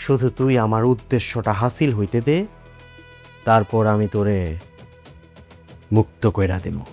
শুধু তুই আমার উদ্দেশ্যটা হাসিল হইতে দে, তারপর আমি তোরে মুক্ত কইরা দেবো।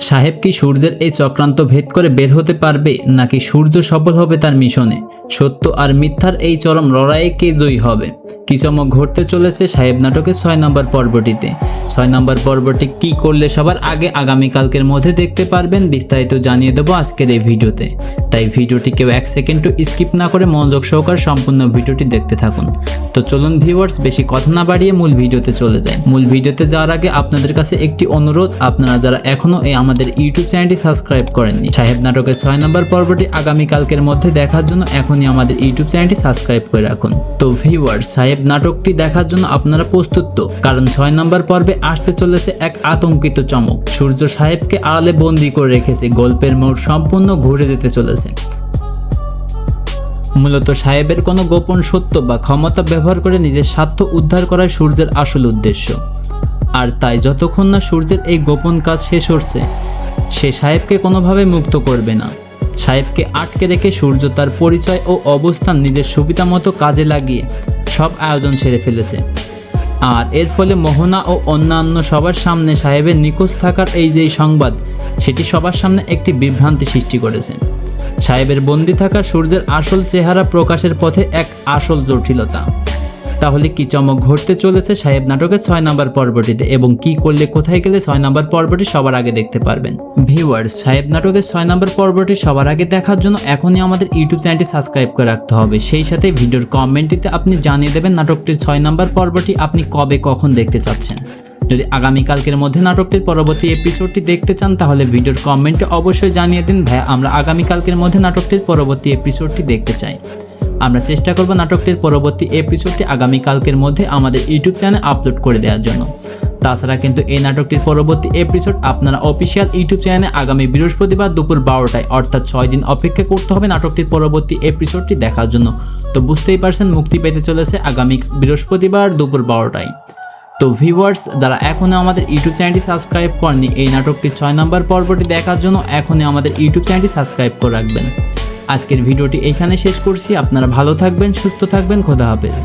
সাহেব কি সূর্যের এই চক্রান্ত ভেদ করে বের হতে পারবে, নাকি সূর্য সফল হবে তার মিশনে? সত্য আর মিথ্যার এই চরম লড়াইয়ে কে জয়ী হবে? কি চমক ঘটতে চলেছে সাহেব নাটকের 6 নম্বর পর্বটিতে? 6 নম্বর পর্বটি কি করলে সবার আগে আগামীকালকের মধ্যে দেখতে পারবেন, বিস্তারিত জানিয়ে দেবো আজকের এই ভিডিওতে। তাই ভিডিওটি কেউ 1 সেকেন্ডও স্কিপ না করে মনোযোগ সহকারে সম্পূর্ণ ভিডিওটি দেখতে থাকুন। তো চলুন ভিউয়ার্স, বেশি কথা না বাড়িয়ে মূল ভিডিওতে চলে যাই। মূল ভিডিওতে যাওয়ার আগে আপনাদের কাছে একটি অনুরোধ, আপনারা যারা এখনো আমাদের ইউটিউব চ্যানেলটি সাবস্ক্রাইব করেননি, সাহেব নাটকের 6 নম্বর পর্বটি আগামীকালকের মধ্যে দেখার জন্য এখনই আমাদের ইউটিউব চ্যানেলটি সাবস্ক্রাইব করে রাখুন। তো ভিউয়ার্স, সাহেব নাটকটি দেখার জন্য আপনারা প্রস্তুত তো? কারণ 6 নম্বর পর্বে আসতে চলেছে এক আতঙ্কিত চমক। সূর্য সাহেবকে আড়ালে বন্দি করে রেখেছে, গল্পের মোড় সম্পূর্ণ ঘুরে যেতে চলেছে। মূলত সাহেবের কোনো গোপন সত্য বা ক্ষমতা ব্যবহার করে নিজের স্বার্থ উদ্ধার করাই সূর্যের আসল উদ্দেশ্য। আর তাই যতক্ষণ না সূর্যের এই গোপন কাজ শেষ হচ্ছে, সে সাহেবকে কোনোভাবে মুক্ত করবে না। সাহেবকে আটকে রেখে সূর্য তার পরিচয় ও অবস্থান নিজের সুবিধা মতো কাজে লাগিয়ে সব আয়োজন সেরে ফেলেছে। আর এর ফলে মোহনা ও অন্যান্য সবার সামনে সাহেবের নিখোঁজ থাকার এই যে সংবাদ, সেটি সবার সামনে একটি বিভ্রান্তি সৃষ্টি করেছে। সাহেবের বন্দি থাকা সূর্যের আসল চেহারা প্রকাশের পথে এক আসল জটিলতা। তাহলে কি চমক ঘটতে চলেছে সাহেব নাটকের 6 নম্বর পর্বটিতে, এবং কি করলে কোথায় গেলে 6 নম্বর পর্বটি সবার আগে দেখতে পারবেন? ভিউয়ার্স, সাহেব নাটকের 6 নম্বর পর্বটি সবার আগে দেখার জন্য এখনই আমাদের ইউটিউব চ্যানেলটি সাবস্ক্রাইব করে রাখতে হবে। সেই সাথে ভিডিওর কমেন্টটিতে আপনি জানিয়ে দেবেন নাটকটির 6 নম্বর পর্বটি আপনি কবে কখন দেখতে চাচ্ছেন। যদি আগামীকালকের মধ্যে নাটকটির পরবর্তী এপিসোডটি দেখতে চান, তাহলে ভিডিওর কমেন্টে অবশ্যই জানিয়ে দিন, ভাই আমরা আগামীকালকের মধ্যে নাটকটির পরবর্তী এপিসোডটি দেখতে চাই। আমরা চেষ্টা করব নাটকটির পরবর্তী এপিসোডটি আগামীকালকের মধ্যে আমাদের ইউটিউব চ্যানেলে আপলোড করে দেওয়ার জন্য। তাছাড়া কিন্তু এই নাটকটির পরবর্তী এপিসোড আপনারা অফিসিয়াল ইউটিউব চ্যানেলে আগামী বৃহস্পতিবার দুপুর 12টায়, অর্থাৎ 6 দিন অপেক্ষা করতে হবে নাটকটির পরবর্তী এপিসোডটি দেখার জন্য। তো বুঝতেই পারছেন, মুক্তি পেতে চলেছে আগামী বৃহস্পতিবার দুপুর 12টায়। তো ভিউয়ার্স, যারা এখনও আমাদের ইউটিউব চ্যানেলটি সাবস্ক্রাইব করেননি, এই নাটকটির 6 নম্বর পর্বটি দেখার জন্য এখনই আমাদের ইউটিউব চ্যানেলটি সাবস্ক্রাইব করে রাখবেন। আজকের ভিডিওটি এইখানে শেষ করছি। আপনারা ভালো থাকবেন, সুস্থ থাকবেন, খোদা হাফেজ।